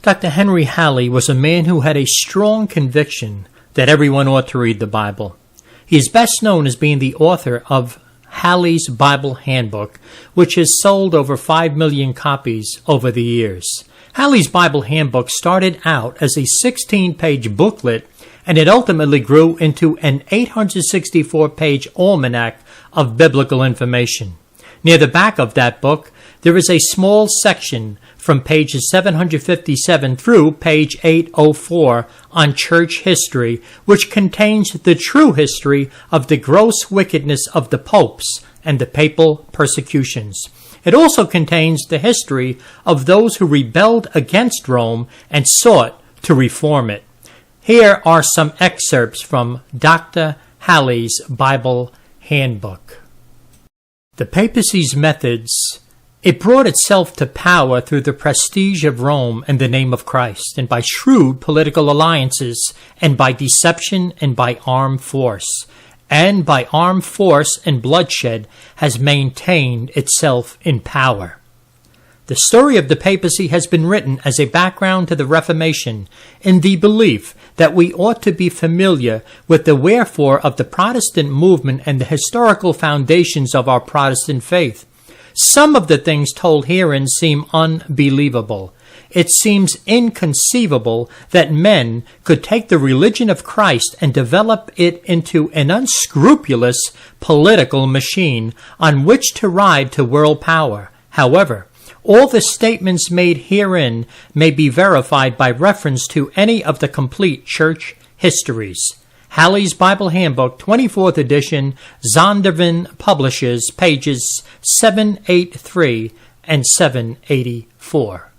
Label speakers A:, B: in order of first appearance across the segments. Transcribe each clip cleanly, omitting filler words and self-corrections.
A: Dr. Henry Halley was a man who had a strong conviction that everyone ought to read the Bible. He is best known as being the author of Halley's Bible Handbook, which has sold over 5 million copies over the years. Halley's Bible Handbook started out as a 16-page booklet, and it ultimately grew into an 864-page almanac of biblical information. Near the back of that book, there is a small section from pages 757 through page 804 on church history, which contains the true history of the gross wickedness of the popes and the papal persecutions. It also contains the history of those who rebelled against Rome and sought to reform it. Here are some excerpts from Dr. Halley's Bible Handbook. The papacy's methods. It brought itself to power through the prestige of Rome and the name of Christ, and by shrewd political alliances, and by deception, and by armed force. And by armed force and bloodshed has maintained itself in power. The story of the papacy has been written as a background to the Reformation, in the belief that we ought to be familiar with the wherefore of the Protestant movement and the historical foundations of our Protestant faith. Some of the things told herein seem unbelievable. It seems inconceivable that men could take the religion of Christ and develop it into an unscrupulous political machine on which to ride to world power. However, all the statements made herein may be verified by reference to any of the complete church histories. Halley's Bible Handbook, 24th edition, Zondervan Publishers, pages 783 and 784.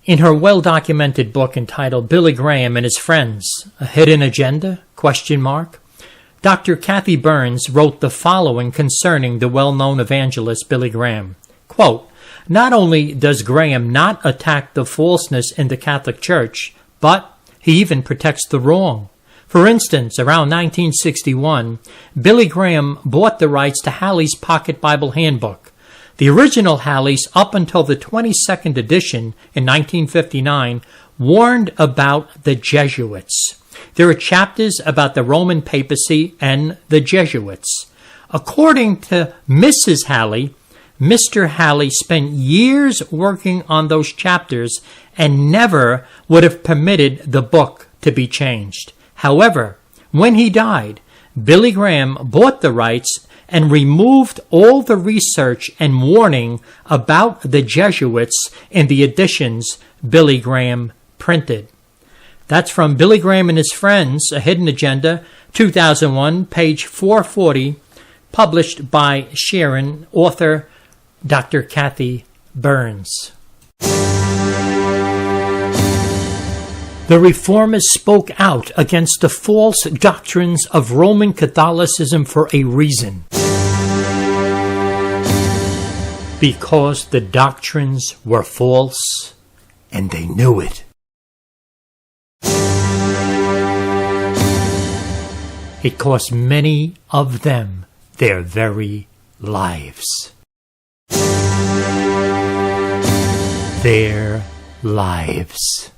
A: In her well-documented book entitled Billy Graham and His Friends, A Hidden Agenda? Dr. Cathy Burns wrote the following concerning the well-known evangelist Billy Graham. Quote, "Not only does Graham not attack the falseness in the Catholic Church, but he even protects the wrong. For instance, around 1961, Billy Graham bought the rights to Halley's Pocket Bible Handbook. The original Halley's, up until the 22nd edition in 1959, warned about the Jesuits. There are chapters about the Roman Papacy and the Jesuits. According to Mrs Halley, Mr. Halley spent years working on those chapters and never would have permitted the book to be changed. However, when he died, Billy Graham bought the rights and removed all the research and warning about the Jesuits in the editions Billy Graham printed." That's from Billy Graham and His Friends, A Hidden Agenda, 2001, page 440, published by Sharon, author Dr. Cathy Burns. The Reformers spoke out against the false doctrines of Roman Catholicism for a reason. Because the doctrines were false, and they knew it. It cost many of them their very lives. Their lives.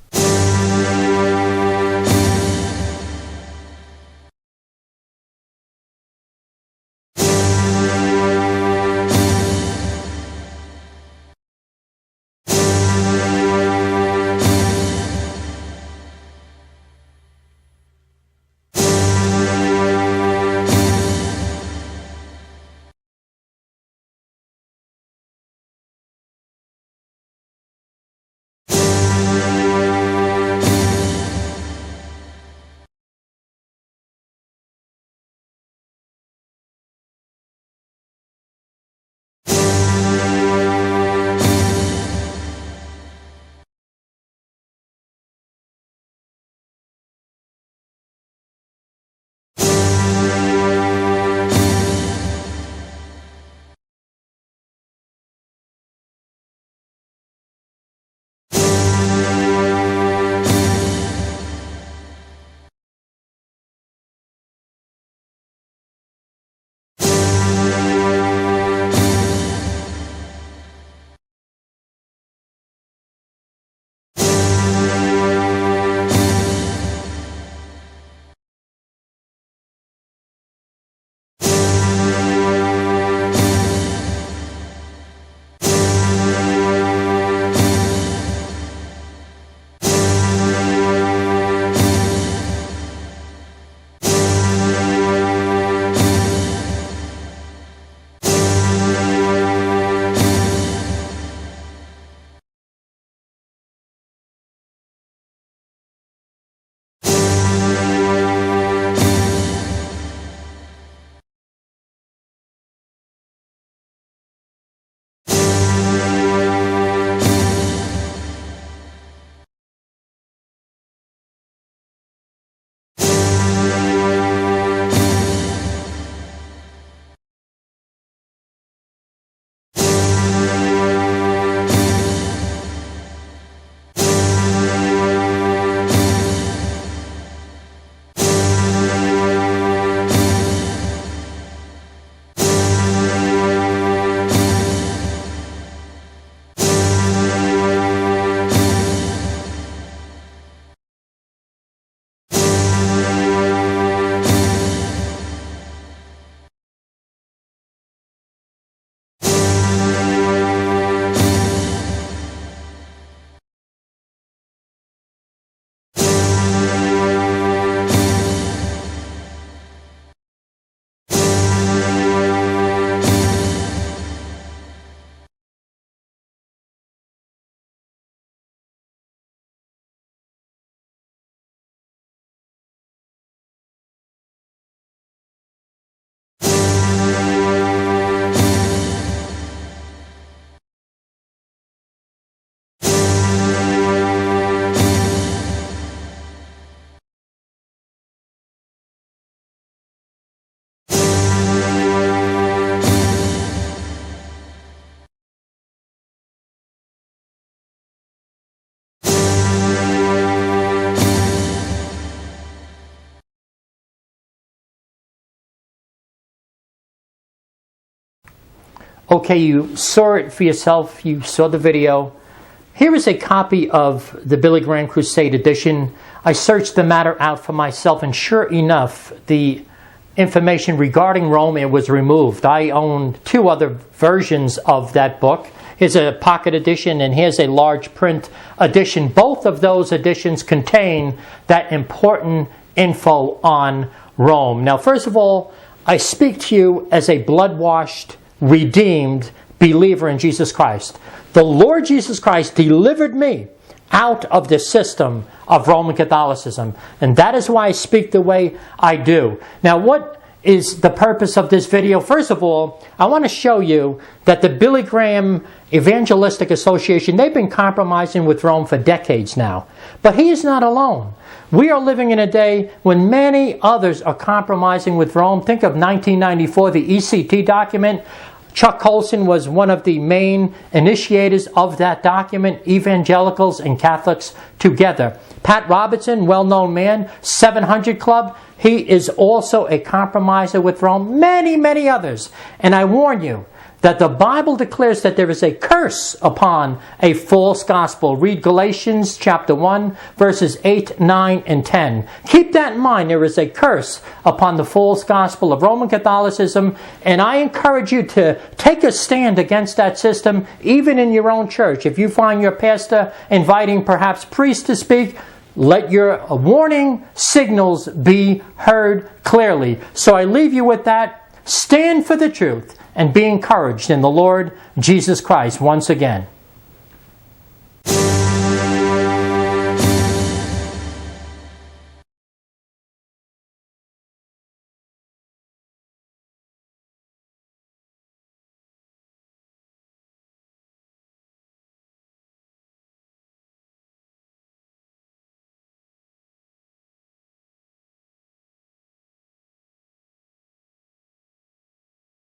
A: Okay, you saw it for yourself. You saw the video. Here is a copy of the Billy Graham Crusade Edition. I searched the matter out for myself, and sure enough, the information regarding Rome, it was removed. I own 2 other versions of that book. Here's a pocket edition, and here's a large print edition. Both of those editions contain that important info on Rome. Now, first of all, I speak to you as a blood-washed, redeemed believer in Jesus Christ. The Lord Jesus Christ delivered me out of the system of Roman Catholicism. And that is why I speak the way I do. Now, what is the purpose of this video? First of all, I want to show you that the Billy Graham Evangelistic Association, they've been compromising with Rome for decades now. But he is not alone. We are living in a day when many others are compromising with Rome. Think of 1994, the ECT document. Chuck Colson was one of the main initiators of that document, evangelicals and Catholics together. Pat Robertson, well-known man, 700 Club, he is also a compromiser with Rome. Many, many others. And I warn you that the Bible declares that there is a curse upon a false gospel. Read Galatians chapter 1, verses 8, 9, and 10. Keep that in mind. There is a curse upon the false gospel of Roman Catholicism, and I encourage you to take a stand against that system, even in your own church. If you find your pastor inviting perhaps priests to speak, let your warning signals be heard clearly. So I leave you with that. Stand for the truth and be encouraged in the Lord Jesus Christ once again.